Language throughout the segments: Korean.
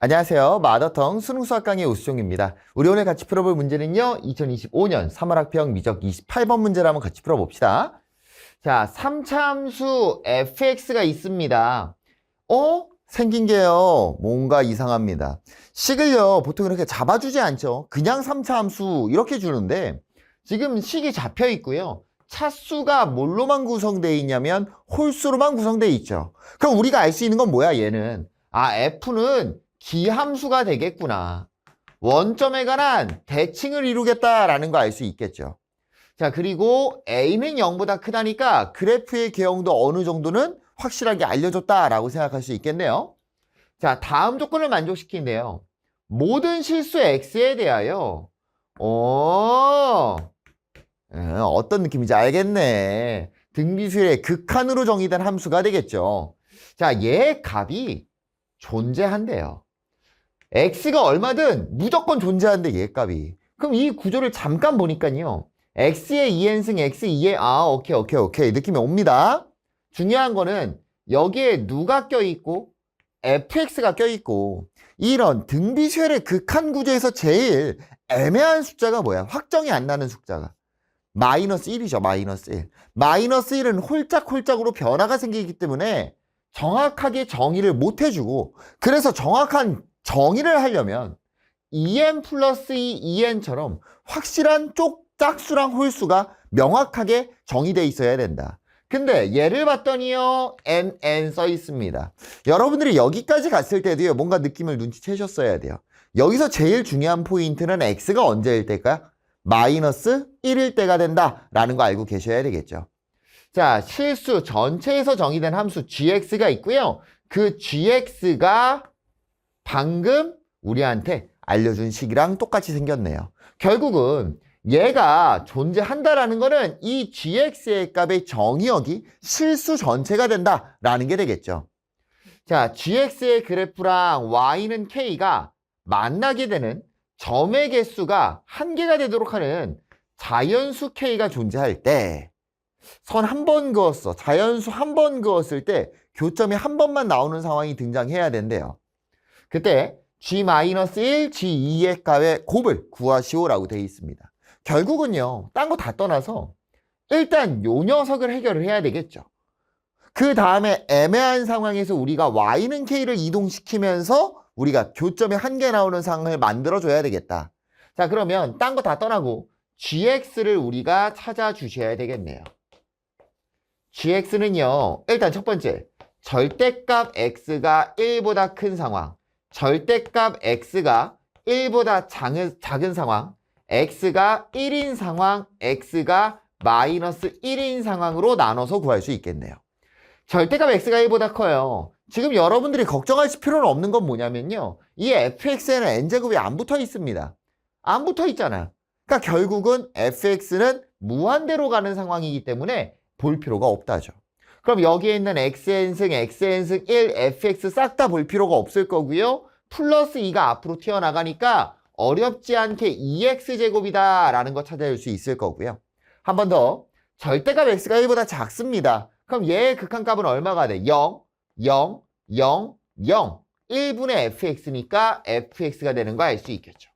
안녕하세요. 마더텅 수능 수학 강의 오수종입니다. 우리 오늘 같이 풀어볼 문제는요. 2025년 3월 학평 미적 28번 문제를 한번 같이 풀어봅시다. 자, 3차 함수 fx가 있습니다. 생긴 게요. 뭔가 이상합니다. 식을요. 보통 이렇게 잡아주지 않죠. 그냥 3차 함수 이렇게 주는데 지금 식이 잡혀 있고요. 차수가 뭘로만 구성되어 있냐면 홀수로만 구성되어 있죠. 그럼 우리가 알 수 있는 건 뭐야, 얘는? f는 기함수가 되겠구나. 원점에 관한 대칭을 이루겠다라는 거 알 수 있겠죠. 자, 그리고 a는 0보다 크다니까 그래프의 개형도 어느 정도는 확실하게 알려줬다라고 생각할 수 있겠네요. 자, 다음 조건을 만족시킨대요. 모든 실수 x에 대하여 어떤 느낌인지 알겠네. 등비수의 극한으로 정의된 함수가 되겠죠. 자, 얘의 값이 존재한대요. x가 얼마든 무조건 존재한대, 얘 값이. 그럼 이 구조를 잠깐 보니까요. x의 2n승 x 2의 오케이 느낌이 옵니다. 중요한 거는 여기에 누가 껴있고 fx가 껴있고 이런 등비수열의 극한 구조에서 제일 애매한 숫자가 뭐야? 확정이 안 나는 숫자가 마이너스 1이죠. 마이너스 1. 마이너스 1은 홀짝홀짝으로 변화가 생기기 때문에 정확하게 정의를 못 해주고, 그래서 정확한 정의를 하려면 2n 플러스 2n처럼 확실한 짝수랑 홀수가 명확하게 정의되어 있어야 된다. 근데 얘를 봤더니요, nn 써 있습니다. 여러분들이 여기까지 갔을 때도요, 뭔가 느낌을 눈치채셨어야 돼요. 여기서 제일 중요한 포인트는 x가 언제일 때일까? 마이너스 1일 때가 된다라는 거 알고 계셔야 되겠죠. 자, 실수 전체에서 정의된 함수 gx가 있고요. 그 gx가 방금 우리한테 알려준 식이랑 똑같이 생겼네요. 결국은 얘가 존재한다라는 거는 이 gx의 값의 정의역이 실수 전체가 된다라는 게 되겠죠. 자, gx의 그래프랑 y는 k가 만나게 되는 점의 개수가 한 개가 되도록 하는 자연수 k가 존재할 때 선 한 번 그었어. 자연수 한 번 그었을 때 교점이 한 번만 나오는 상황이 등장해야 된대요. 그때 g-1, g2의 값의 곱을 구하시오라고 되어 있습니다. 결국은요, 딴 거 다 떠나서 일단 요 녀석을 해결을 해야 되겠죠. 그 다음에 애매한 상황에서 우리가 y는 k를 이동시키면서 우리가 교점이 한 개 나오는 상황을 만들어줘야 되겠다. 자, 그러면 딴 거 다 떠나고 gx를 우리가 찾아주셔야 되겠네요. gx는요, 일단 첫 번째, 절대값 x가 1보다 큰 상황, 절대값 x가 1보다 작은 상황, x가 1인 상황, x가 마이너스 1인 상황으로 나눠서 구할 수 있겠네요. 절대값 x가 1보다 커요. 지금 여러분들이 걱정하실 필요는 없는 건 뭐냐면요, 이 fx에는 n제곱이 안 붙어 있습니다. 안 붙어 있잖아요. 그러니까 결국은 fx는 무한대로 가는 상황이기 때문에 볼 필요가 없다죠. 그럼 여기에 있는 xn승, xn승 1, fx 싹 다 볼 필요가 없을 거고요. 플러스 2가 앞으로 튀어나가니까 어렵지 않게 2x제곱이다 라는 거 찾아낼 수 있을 거고요. 한 번 더, 절대값 x가 1보다 작습니다. 그럼 얘의 극한값은 얼마가 돼? 0, 0, 0, 0. 1분의 fx니까 fx가 되는 거 알 수 있겠죠.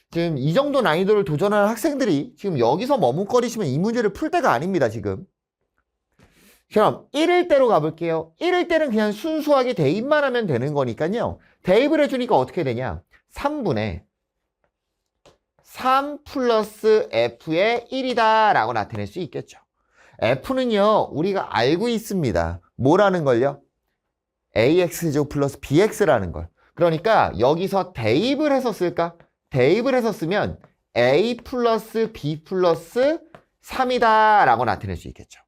지금 이 정도 난이도를 도전하는 학생들이 지금 여기서 머뭇거리시면 이 문제를 풀 때가 아닙니다, 지금. 그럼 1일 때로 가볼게요. 1일 때는 그냥 순수하게 대입만 하면 되는 거니까요. 대입을 해주니까 어떻게 되냐? 3분의 3 플러스 f의 1이다 라고 나타낼 수 있겠죠. f는요, 우리가 알고 있습니다. 뭐라는 걸요? ax제곱 플러스 bx라는 걸. 그러니까 여기서 대입을 해서 쓸까? 대입을 해서 쓰면 a 플러스 b 플러스 3이다 라고 나타낼 수 있겠죠.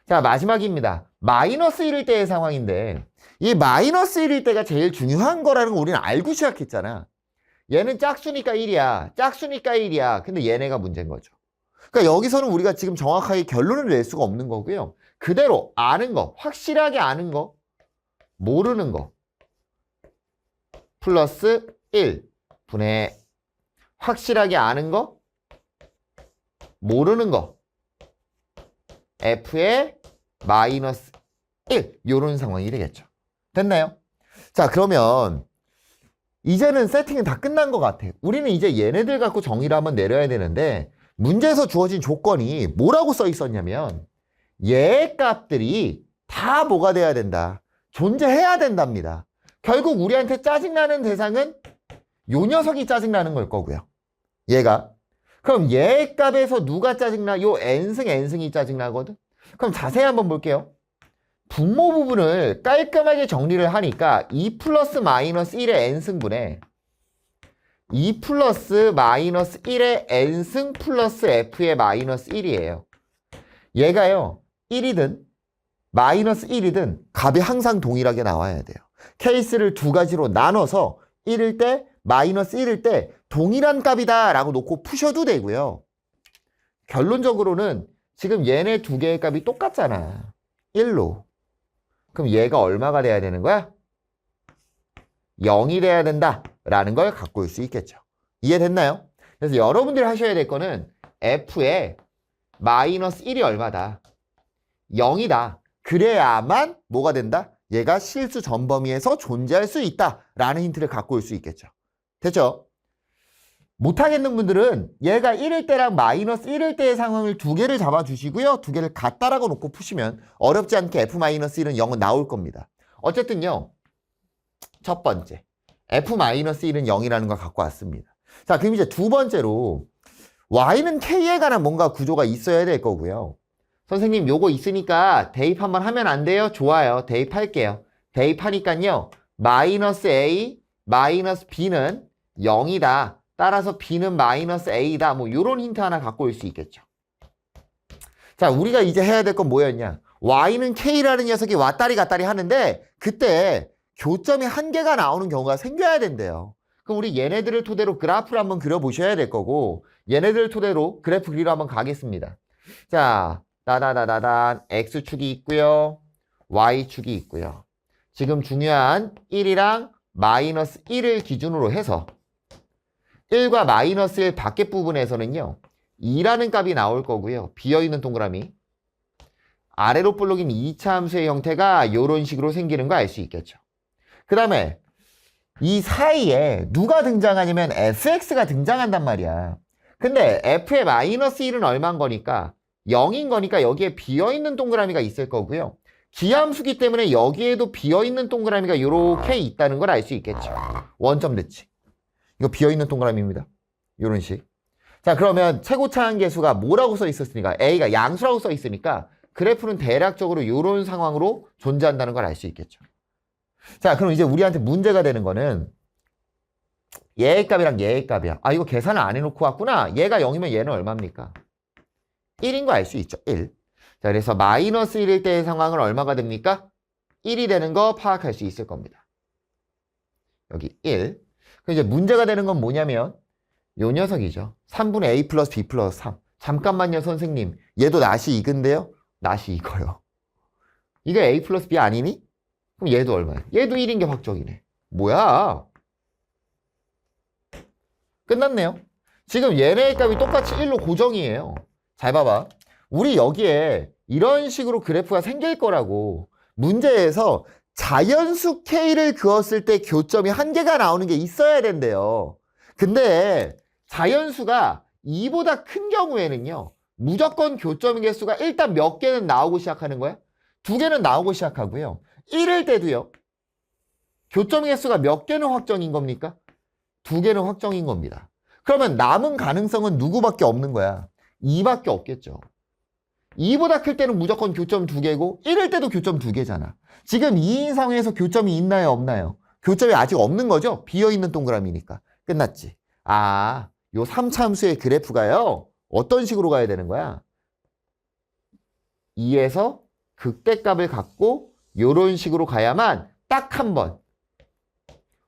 자, 마지막입니다. 마이너스 1일 때의 상황인데 이 마이너스 1일 때가 제일 중요한 거라는 거 우리는 알고 시작했잖아. 얘는 짝수니까 1이야. 짝수니까 1이야. 근데 얘네가 문제인 거죠. 그러니까 여기서는 우리가 지금 정확하게 결론을 낼 수가 없는 거고요. 그대로 아는 거, 확실하게 아는 거, 모르는 거 플러스 1분의 확실하게 아는 거, 모르는 거 f의 마이너스 1 이런 상황이 되겠죠. 됐나요? 자, 그러면 이제는 세팅은 다 끝난 것 같아. 우리는 이제 얘네들 갖고 정의를 한번 내려야 되는데 문제에서 주어진 조건이 뭐라고 써 있었냐면 얘 값들이 다 뭐가 돼야 된다. 존재해야 된답니다. 결국 우리한테 짜증나는 대상은 요 녀석이 짜증나는 걸 거고요. 얘가. 그럼 얘 값에서 누가 짜증나? 요 n승이 짜증나거든. 그럼 자세히 한번 볼게요. 분모 부분을 깔끔하게 정리를 하니까 2 플러스 마이너스 1의 n승분에 2 플러스 마이너스 1의 n승 플러스 f의 마이너스 1이에요. 얘가요 1이든 마이너스 1이든 값이 항상 동일하게 나와야 돼요. 케이스를 두 가지로 나눠서 1일 때 마이너스 1일 때 동일한 값이다 라고 놓고 푸셔도 되고요. 결론적으로는 지금 얘네 두 개의 값이 똑같잖아. 1로. 그럼 얘가 얼마가 돼야 되는 거야? 0이 돼야 된다 라는 걸 갖고 올 수 있겠죠. 이해됐나요? 그래서 여러분들이 하셔야 될 거는 f의 마이너스 1이 얼마다? 0이다. 그래야만 뭐가 된다? 얘가 실수 전범위에서 존재할 수 있다 라는 힌트를 갖고 올 수 있겠죠. 됐죠? 못하겠는 분들은 얘가 1일 때랑 마이너스 1일 때의 상황을 두 개를 잡아주시고요. 두 개를 같다라고 놓고 푸시면 어렵지 않게 f-1은 0은 나올 겁니다. 어쨌든요. 첫 번째. f-1은 0이라는 걸 갖고 왔습니다. 자, 그럼 이제 두 번째로 y는 k에 관한 뭔가 구조가 있어야 될 거고요. 선생님 요거 있으니까 대입 한번 하면 안 돼요? 좋아요. 대입할게요. 대입하니까요. 마이너스 a, 마이너스 b는 0이다. 따라서 b는 마이너스 a다. 뭐 요런 힌트 하나 갖고 올 수 있겠죠. 자, 우리가 이제 해야 될 건 뭐였냐? y는 k라는 녀석이 왔다리 갔다리 하는데 그때 교점이 한 개가 나오는 경우가 생겨야 된대요. 그럼 우리 얘네들을 토대로 그래프를 한번 그려보셔야 될 거고 얘네들을 토대로 그래프 그리러 한번 가겠습니다. 자, 따다다다단 x축이 있고요. y축이 있고요. 지금 중요한 1이랑 마이너스 1을 기준으로 해서 1과 마이너스 1 밖에 부분에서는요. 2라는 값이 나올 거고요. 비어있는 동그라미. 아래로 볼록인 2차 함수의 형태가 이런 식으로 생기는 거 알 수 있겠죠. 그 다음에 이 사이에 누가 등장하냐면 fx가 등장한단 말이야. 근데 f의 마이너스 1은 얼마인 거니까 0인 거니까 여기에 비어있는 동그라미가 있을 거고요. 기함수기 때문에 여기에도 비어있는 동그라미가 이렇게 있다는 걸 알 수 있겠죠. 원점 됐지. 이거 비어있는 동그라미입니다. 이런 식. 자, 그러면 최고차 한계수가 뭐라고 써 있었으니까 a가 양수라고 써 있으니까 그래프는 대략적으로 이런 상황으로 존재한다는 걸 알 수 있겠죠. 자, 그럼 이제 우리한테 문제가 되는 거는 얘의 값이랑 얘의 값이야. 아, 이거 계산을 안 해놓고 왔구나. 얘가 0이면 얘는 얼마입니까? 1인 거 알 수 있죠. 1. 자, 그래서 마이너스 1일 때의 상황은 얼마가 됩니까? 1이 되는 거 파악할 수 있을 겁니다. 여기 1. 그럼 이제 문제가 되는 건 뭐냐면 요 녀석이죠. 3분의 a 플러스 b 플러스 3. 잠깐만요, 선생님. 얘도 낫이 이건데요? 낫이 이거요. 이게 a 플러스 b 아니니? 그럼 얘도 얼마야? 얘도 1인 게 확정이네. 뭐야? 끝났네요. 지금 얘네의 값이 똑같이 1로 고정이에요. 잘 봐봐. 우리 여기에 이런 식으로 그래프가 생길 거라고 문제에서 자연수 K를 그었을 때 교점이 한 개가 나오는 게 있어야 된대요. 근데 자연수가 2보다 큰 경우에는요. 무조건 교점 개수가 일단 몇 개는 나오고 시작하는 거야? 2개는 나오고 시작하고요. 1일 때도요. 교점 개수가 몇 개는 확정인 겁니까? 2개는 확정인 겁니다. 그러면 남은 가능성은 누구밖에 없는 거야? 2밖에 없겠죠. 2보다 클 때는 무조건 교점 2개고 1일 때도 교점 2개잖아. 지금 2인 상황에서 교점이 있나요? 없나요? 교점이 아직 없는 거죠? 비어있는 동그라미니까. 끝났지. 아, 요 3차 함수의 그래프가요. 어떤 식으로 가야 되는 거야? 2에서 극대값을 갖고 요런 식으로 가야만 딱 한 번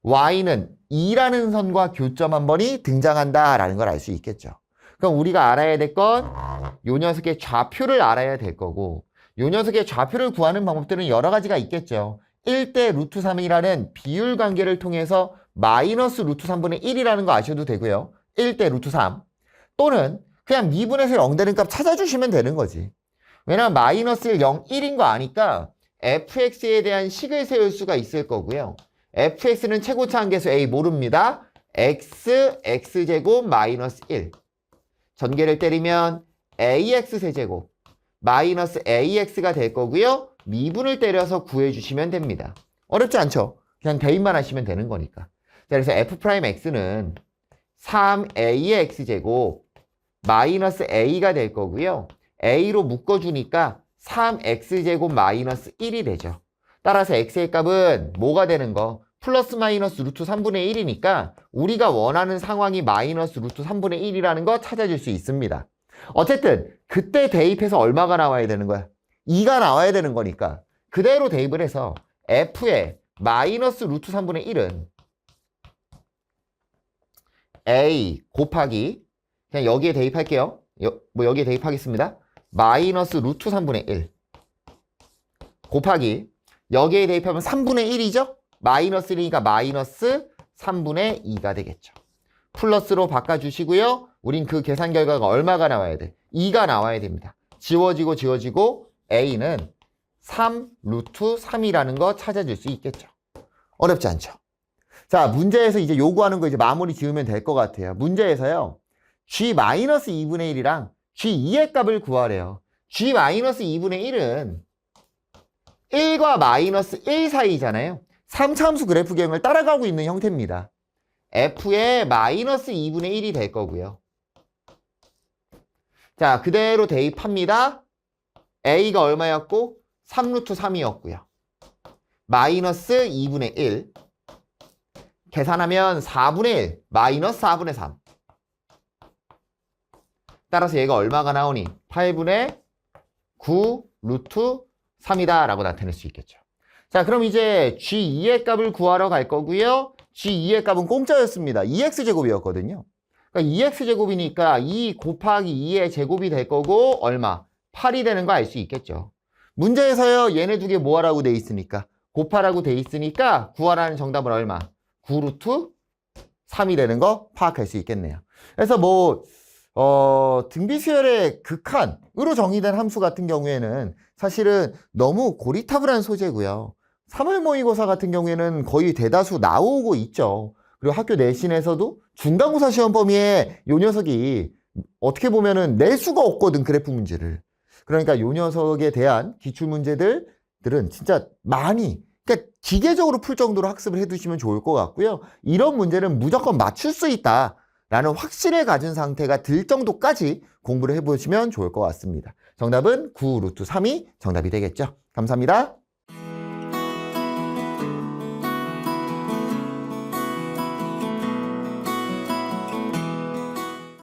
y는 2라는 선과 교점 한 번이 등장한다라는 걸 알 수 있겠죠. 그럼 우리가 알아야 될 건 요 녀석의 좌표를 알아야 될 거고 요 녀석의 좌표를 구하는 방법들은 여러 가지가 있겠죠. 1대 루트 3이라는 비율 관계를 통해서 마이너스 루트 3분의 1이라는 거 아셔도 되고요. 1대 루트 3 또는 그냥 미분에서 0 되는 값 찾아주시면 되는 거지. 왜냐면 마이너스 1, 0, 1인 거 아니까 fx에 대한 식을 세울 수가 있을 거고요. fx는 최고차 한계수 a 모릅니다. x, x제곱 마이너스 1. 전개를 때리면 ax 세제곱 마이너스 ax가 될 거고요. 미분을 때려서 구해주시면 됩니다. 어렵지 않죠? 그냥 대입만 하시면 되는 거니까. 자, 그래서 f'x는 3ax제곱 마이너스 a가 될 거고요. a로 묶어주니까 3x제곱 마이너스 1이 되죠. 따라서 x의 값은 뭐가 되는 거? 플러스 마이너스 루트 3분의 1이니까 우리가 원하는 상황이 마이너스 루트 3분의 1이라는 거 찾아줄 수 있습니다. 어쨌든 그때 대입해서 얼마가 나와야 되는 거야? 2가 나와야 되는 거니까 그대로 대입을 해서 f의 마이너스 루트 3분의 1은 a 곱하기 그냥 여기에 대입할게요. 여기에 대입하겠습니다. 마이너스 루트 3분의 1 곱하기 여기에 대입하면 3분의 1이죠? 마이너스 1이니까 마이너스 3분의 2가 되겠죠. 플러스로 바꿔주시고요. 우린 그 계산 결과가 얼마가 나와야 돼? 2가 나와야 됩니다. 지워지고 지워지고 a는 3 루트 3이라는 거 찾아줄 수 있겠죠. 어렵지 않죠? 자, 문제에서 이제 요구하는 거 이제 마무리 지으면 될 것 같아요. 문제에서요. g-2분의 1이랑 g2의 값을 구하래요. g-2분의 1은 1과 마이너스 1 사이잖아요. 3차함수 그래프 개형을 따라가고 있는 형태입니다. f의 마이너스 2분의 1이 될 거고요. 자, 그대로 대입합니다. a가 얼마였고? 3루트 3이었고요. 마이너스 2분의 1. 계산하면 4분의 1, 마이너스 4분의 3. 따라서 얘가 얼마가 나오니? 8분의 9 루트 3이다 라고 나타낼 수 있겠죠. 자, 그럼 이제 g2의 값을 구하러 갈 거고요. g2의 값은 공짜였습니다. 2x제곱이었거든요. 그러니까 2x제곱이니까 2 곱하기 2의 제곱이 될 거고 얼마? 8이 되는 거 알 수 있겠죠. 문제에서요. 얘네 두 개 뭐하라고 돼 있으니까? 곱하라고 돼 있으니까 구하라는 정답은 얼마? 9 루트 3이 되는 거 파악할 수 있겠네요. 그래서 등비수열의 극한으로 정의된 함수 같은 경우에는 사실은 너무 고리타분한 소재고요. 3월 모의고사 같은 경우에는 거의 대다수 나오고 있죠. 그리고 학교 내신에서도 중간고사 시험 범위에 요 녀석이 어떻게 보면은 낼 수가 없거든, 그래프 문제를. 그러니까 요 녀석에 대한 기출문제들은 진짜 많이, 그러니까 기계적으로 풀 정도로 학습을 해두시면 좋을 것 같고요. 이런 문제는 무조건 맞출 수 있다라는 확신을 가진 상태가 들 정도까지 공부를 해보시면 좋을 것 같습니다. 정답은 9 루트 3이 정답이 되겠죠. 감사합니다.